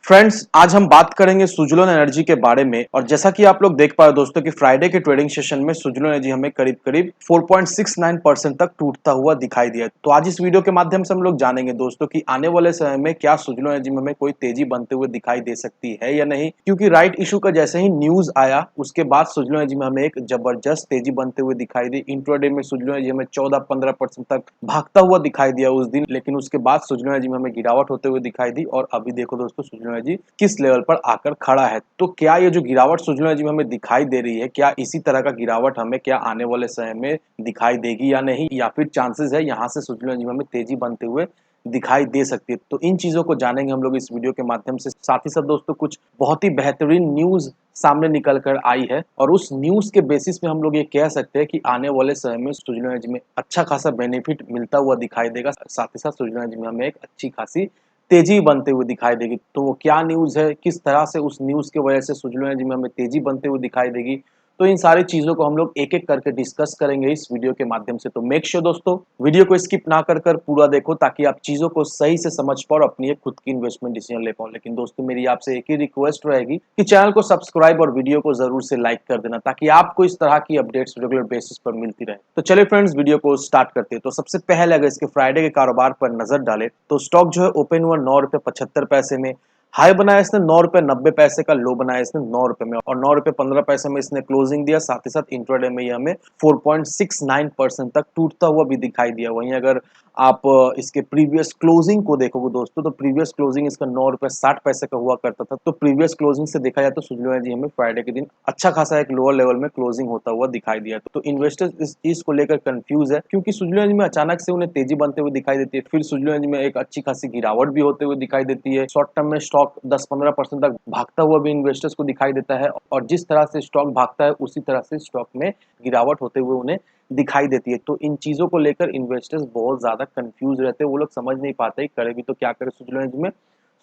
Friends, आज हम बात करेंगे सुज़लोन एनर्जी के बारे में। और जैसा कि आप लोग देख पा रहे हो दोस्तों कि फ्राइडे के ट्रेडिंग सेशन में सुज़लोन एनर्जी हमें करीब-करीब 4.69% तक टूटता हुआ दिखाई दिया। तो आज इस वीडियो के माध्यम से हम लोग जानेंगे दोस्तों कि आने वाले समय में क्या सुज़लोन एनर्जी में हमें कोई तेजी बनते हुए दिखाई दे सकती है या नहीं। क्योंकि राइट इशू का जैसे ही न्यूज आया उसके बाद सुज़लोन एनर्जी में हमें एक जबरदस्त तेजी बनते हुए दिखाई दी। इंट्राडे में सुज़लोन एनर्जी हमें 14-15% तक भागता हुआ दिखाई दिया उस दिन, लेकिन उसके बाद सुज़लोन एनर्जी में हमें गिरावट होते हुए दिखाई दी। और अभी देखो दोस्तों सुज़लोन एनर्जी किस लेवल पर आकर खड़ा है। तो क्या ये जो गिरावट सुज़लोन एनर्जी में हमें दिखाई दे रही है, क्या इसी तरह का गिरावट हमें क्या आने वाले समय में दिखाई देगी या नहीं, या फिर चांसेस है यहाँ से सुज़लोन एनर्जी में हमें तेजी बनते हुए दिखाई दे सकती है। तो इन चीजों को जानेंगे हम लोग इस वीडियो के माध्यम से। साथ ही साथ दोस्तों कुछ बहुत ही बेहतरीन न्यूज सामने निकल कर आई है और उस न्यूज के बेसिस पे हम लोग ये कह सकते हैं कि आने वाले समय में सुज़लोन एनर्जी में अच्छा खासा बेनिफिट मिलता हुआ दिखाई देगा। साथ ही साथ सुज़लोन एनर्जी में हमें एक अच्छी खासी तेजी बनते हुए दिखाई देगी। तो वो क्या न्यूज है, किस तरह से उस न्यूज की वजह से सुज़लोन एनर्जी में हमें तेजी बनते हुए दिखाई देगी, तो इन सारी चीजों को हम लोग एक एक करके डिस्कस करेंगे इस वीडियो के माध्यम से। तो मेक श्योर दोस्तों वीडियो को स्किप ना कर कर पूरा देखो, ताकि आप चीजों को सही से समझ पाओ और अपनी एक खुद की इन्वेस्टमेंट डिसीजन ले पाओ। लेकिन दोस्तों मेरी आपसे एक ही रिक्वेस्ट रहेगी कि चैनल को सब्सक्राइब और वीडियो को जरूर से लाइक कर देना, ताकि आपको इस तरह की अपडेट्स रेगुलर बेसिस पर मिलती रहे। तो चलिए फ्रेंड्स वीडियो को स्टार्ट करते हैं। तो सबसे पहले अगर इसके फ्राइडे के कारोबार पर नजर डाले तो स्टॉक जो है ओपन हुआ 9 रुपए 75 पैसे में, हाई बनाया इसने 9 रुपए 90 पैसे का, लो बनाया इसने 9 रुपए में और 9 रुपए 15 पैसे में इसने क्लोजिंग दिया। साथ ही साथ इंट्राडे में ये हमें 4.69% तक टूटता हुआ भी दिखाई दिया। वहीं अगर आप इसके प्रीवियस क्लोजिंग को देखोगे दोस्तों, तो प्रीवियस क्लोजिंग इसका 9 रुपए 60 पैसे का हुआ करता था। तो प्रीवियस क्लोजिंग से देखा जाए तो सुज़लोन एनर्जी हमें फ्राइडे के दिन अच्छा खासा एक लोअर लेवल में क्लोजिंग होता हुआ दिखाई दिया। तो इन्वेस्टर्स इस चीज को लेकर कंफ्यूज है, क्योंकि सुज़लोन एनर्जी में अचानक से उन्हें तेजी बनते हुए दिखाई देती है, फिर सुज़लोन एनर्जी में एक अच्छी खासी गिरावट भी होते हुए दिखाई देती है। शॉर्ट टर्म में स्टॉक 10-15% तक भागता हुआ भी इन्वेस्टर्स को दिखाई देता है, और जिस तरह से स्टॉक भागता है उसी तरह से स्टॉक में गिरावट होते हुए उन्हें दिखाई देती है। तो इन चीजों को लेकर इन्वेस्टर्स बहुत ज्यादा कंफ्यूज रहते हैं। वो लोग समझ नहीं पाते करे भी तो क्या करे सुज़लोन एनर्जी में।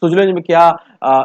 सुज़लोन एनर्जी में क्या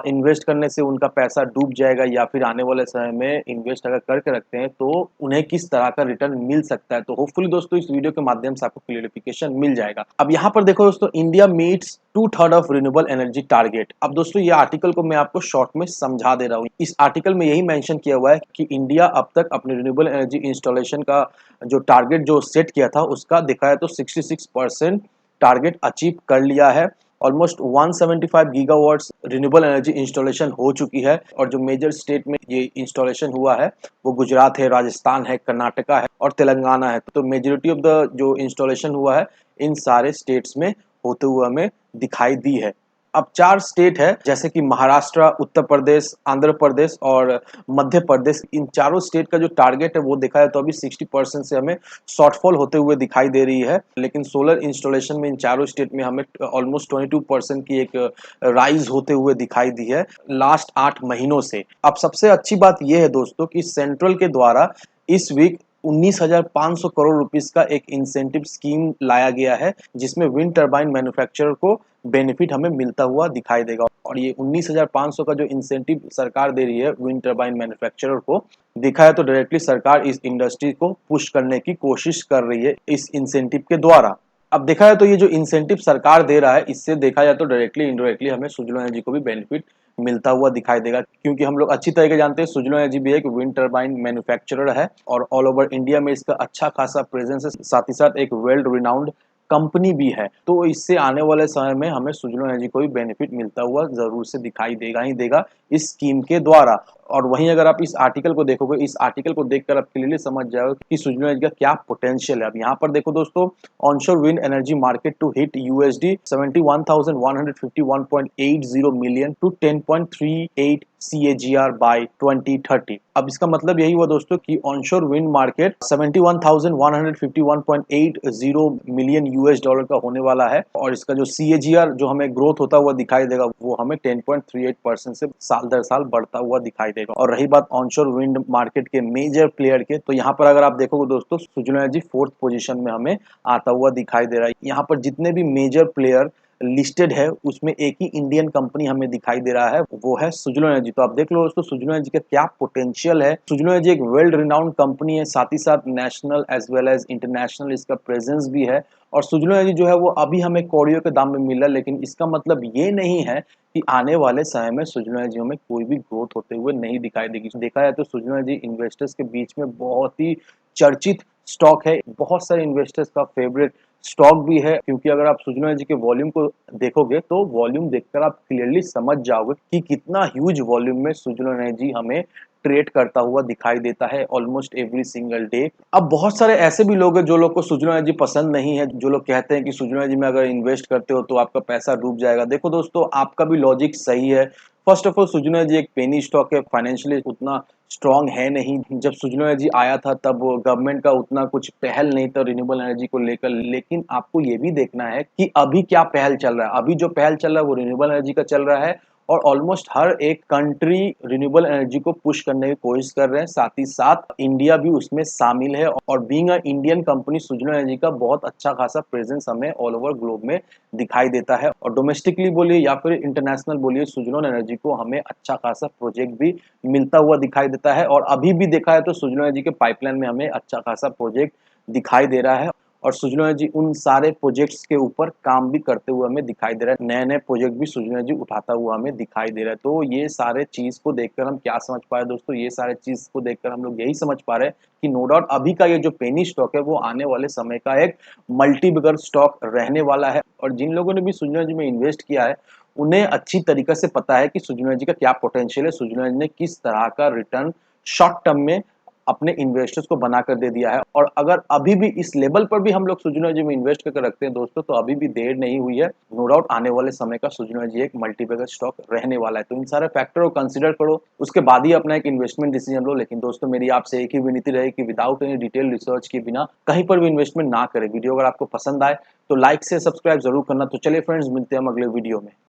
इन्वेस्ट करने से उनका पैसा डूब जाएगा, या फिर आने वाले समय में इन्वेस्ट अगर करके रखते हैं तो उन्हें किस तरह का रिटर्न मिल सकता है। तो होपफुली दोस्तों इस वीडियो के माध्यम से आपको क्लियरिफिकेशन मिल जाएगा। अब यहाँ पर देखो दोस्तों, India meets 2/3 of renewable energy target. अब दोस्तों ये आर्टिकल को मैं आपको शॉर्ट में समझा दे रहा हूँ। इस आर्टिकल में यही मेंशन किया हुआ है कि इंडिया अब तक अपने रिन्यूएबल एनर्जी इंस्टॉलेशन का जो टारगेट जो सेट किया था उसका देखा है तो 66% टारगेट अचीव कर लिया है। Almost 175 gigawatts renewable energy installation हो चुकी है। और जो मेजर स्टेट में ये इंस्टॉलेशन हुआ है वो गुजरात है, राजस्थान है, कर्नाटका है और तेलंगाना है। तो मेजोरिटी ऑफ द जो इंस्टॉलेशन हुआ है इन सारे स्टेट्स में होते हुए हमें दिखाई दी है। अब 4 स्टेट है जैसे कि महाराष्ट्र, उत्तर प्रदेश, आंध्र प्रदेश और मध्य प्रदेश। इन चारों स्टेट का जो टारगेट है वो देखा है तो अभी 60% से हमें शॉर्टफॉल होते हुए दिखाई दे रही है। लेकिन सोलर इंस्टॉलेशन में इन चारों स्टेट में हमें ऑलमोस्ट 22% की एक राइज होते हुए दिखाई दी है लास्ट 8 महीनों से। अब सबसे अच्छी बात यह है दोस्तों कि सेंट्रल के द्वारा इस वीक 19,500 करोड़ रुपीस का एक इंसेंटिव स्कीम लाया गया है, जिसमें विंड टरबाइन मैन्युफैक्चरर को बेनिफिट हमें मिलता हुआ दिखाई देगा। और ये 19,500 का जो इंसेंटिव सरकार दे रही है विंड टरबाइन मैन्युफैक्चरर को, देखा है तो डायरेक्टली सरकार इस इंडस्ट्री को पुश करने की कोशिश कर रही है इस इंसेंटिव के द्वारा। अब देखा जाए तो ये जो इंसेंटिव सरकार दे रहा है इससे देखा जाए तो डायरेक्टली इनडायरेक्टली हमें सुज़लोन एनर्जी को भी बेनिफिट मिलता हुआ दिखाई देगा, क्योंकि हम लोग अच्छी तरीके जानते हैं सुज़लोन एनर्जी भी एक विंड टरबाइन मैन्युफैक्चरर है और ऑल ओवर इंडिया में इसका अच्छा खासा प्रेजेंस है। साथ ही साथ एक वर्ल्ड रिनाउंड कंपनी भी है। तो इससे आने वाले समय में हमें सुज़लोन एनर्जी को भी बेनिफिट मिलता हुआ जरूर से दिखाई देगा ही देगा इस स्कीम के द्वारा। और वहीं अगर आप इस आर्टिकल को देखोगे, इस आर्टिकल को देखकर आप क्लियरली समझ जाओगे कि सुज़लोन एनर्जी का क्या पोटेंशियल है। अब यहाँ पर देखो दोस्तों, onshore wind energy market to hit USD 71,151.80 million to 10.38 CAGR by 2030। अब इसका मतलब यही हुआ दोस्तों कि onshore wind market 71,151.80 million US dollar का होने वाला है, और इसका जो CAGR जो हमें ग्रोथ होता हुआ दिखाई देगा वो हमें 10.38% से साल दर साल बढ़ता हुआ दिखाई देगा। और रही बात ऑनशोर विंड मार्केट के मेजर प्लेयर के, तो यहाँ पर अगर आप देखोगे दोस्तों सुज़लोन एनर्जी 4th पोजीशन में हमें आता हुआ दिखाई दे रहा है। यहाँ पर जितने भी मेजर प्लेयर लिस्टेड है उसमें एक ही इंडियन कंपनी हमें दिखाई दे रहा है, वो है सुजलोन एनर्जी। तो आप देख लो दोस्तों सुजलोन एनर्जी का क्या पोटेंशियल है। सुजलोन एनर्जी एक वर्ल्ड रिनाउंड कंपनी है, साथ ही साथ national as well as international इसका प्रेजेंस भी है। और सुजलोन एनर्जी जो है वो अभी हमें कौड़ियों के दाम में मिल रहा है, लेकिन इसका मतलब ये नहीं है कि आने वाले समय में सुजलोन एनर्जी में कोई भी ग्रोथ होते हुए नहीं दिखाई देगी। देखा जाए तो सुजलोन एनर्जी इन्वेस्टर्स के बीच में बहुत ही चर्चित स्टॉक है, बहुत सारे इन्वेस्टर्स का फेवरेट स्टॉक भी है, क्योंकि अगर आप सुजलोन एनर्जी के वॉल्यूम को देखोगे तो वॉल्यूम देखकर आप क्लियरली समझ जाओगे कि कितना ह्यूज वॉल्यूम में सुजलोन एनर्जी हमें ट्रेड करता हुआ दिखाई देता है ऑलमोस्ट एवरी सिंगल डे। अब बहुत सारे ऐसे भी लोग हैं जो लोग को सुजलोन एनर्जी पसंद नहीं है, जो लोग कहते हैं कि सुजलोन एनर्जी में अगर इन्वेस्ट करते हो तो आपका पैसा डूब जाएगा। देखो दोस्तों आपका भी लॉजिक सही है। First of all Suzlon energy एक पेनी स्टॉक है, फाइनेंशियली उतना स्ट्रॉन्ग है नहीं। जब सुजलोन एनर्जी आया था तब गवर्नमेंट का उतना कुछ पहल नहीं था रिन्यूएबल एनर्जी को लेकर, लेकिन आपको ये भी देखना है कि अभी क्या पहल चल रहा है। अभी जो पहल चल रहा है वो रिन्यूएबल एनर्जी का चल रहा है, और ऑलमोस्ट हर एक कंट्री रिन्यूएबल एनर्जी को पुश करने की कोशिश कर रहे हैं, साथ ही साथ इंडिया भी उसमें शामिल है। और being a Indian company Suzlon energy का बहुत अच्छा खासा प्रेजेंस हमें ऑल ओवर ग्लोब में दिखाई देता है, और डोमेस्टिकली बोलिए या फिर इंटरनेशनल बोलिए सुजलोन एनर्जी को हमें अच्छा खासा प्रोजेक्ट भी मिलता हुआ दिखाई देता है। और अभी भी देखा है तो सुजलोन एनर्जी के पाइपलाइन में हमें अच्छा खासा प्रोजेक्ट दिखाई दे रहा है, और सुजलोन एनर्जी उन सारे प्रोजेक्ट्स के ऊपर काम भी करते हुए हमें दिखाई दे रहा है। नए नए प्रोजेक्ट भी सुजलोन एनर्जी उठाता हुआ हमें दिखाई दे रहा है। तो ये सारे चीज को देखकर हम क्या समझ पा रहे हैं दोस्तों, ये सारे चीज को देखकर हम लोग यही समझ पा रहे हैं कि नो डाउट अभी का ये जो पेनी स्टॉक है वो आने वाले समय का एक मल्टी बिगर स्टॉक रहने वाला है। और जिन लोगों ने भी सुजलोन एनर्जी में इन्वेस्ट किया है उन्हें अच्छी तरीके से पता है कि सुजलोन एनर्जी का क्या पोटेंशियल है, सुजलोन एनर्जी ने किस तरह का रिटर्न शॉर्ट टर्म में अपने इन्वेस्टर्स को बनाकर दे दिया है। और अगर अभी भी इस लेवल पर भी हम लोग सुजलोन एनर्जी में इन्वेस्ट करके रखते हैं दोस्तों तो अभी भी देर नहीं हुई है। नो डाउट आने वाले समय का सुजलोन एनर्जी एक मल्टीबैगर स्टॉक रहने वाला है। तो इन सारे फैक्टर को कंसीडर करो, उसके बाद ही अपना एक इन्वेस्टमेंट डिसीजन लो। लेकिन दोस्तों मेरी आपसे एक ही विनती रहे कि विदाउट एनी डिटेल रिसर्च के बिना कहीं पर भी इन्वेस्टमेंट ना करें। वीडियो अगर आपको पसंद आए तो लाइक से सब्सक्राइब जरूर करना। तो चलिए फ्रेंड्स मिलते हैं हम अगले वीडियो में।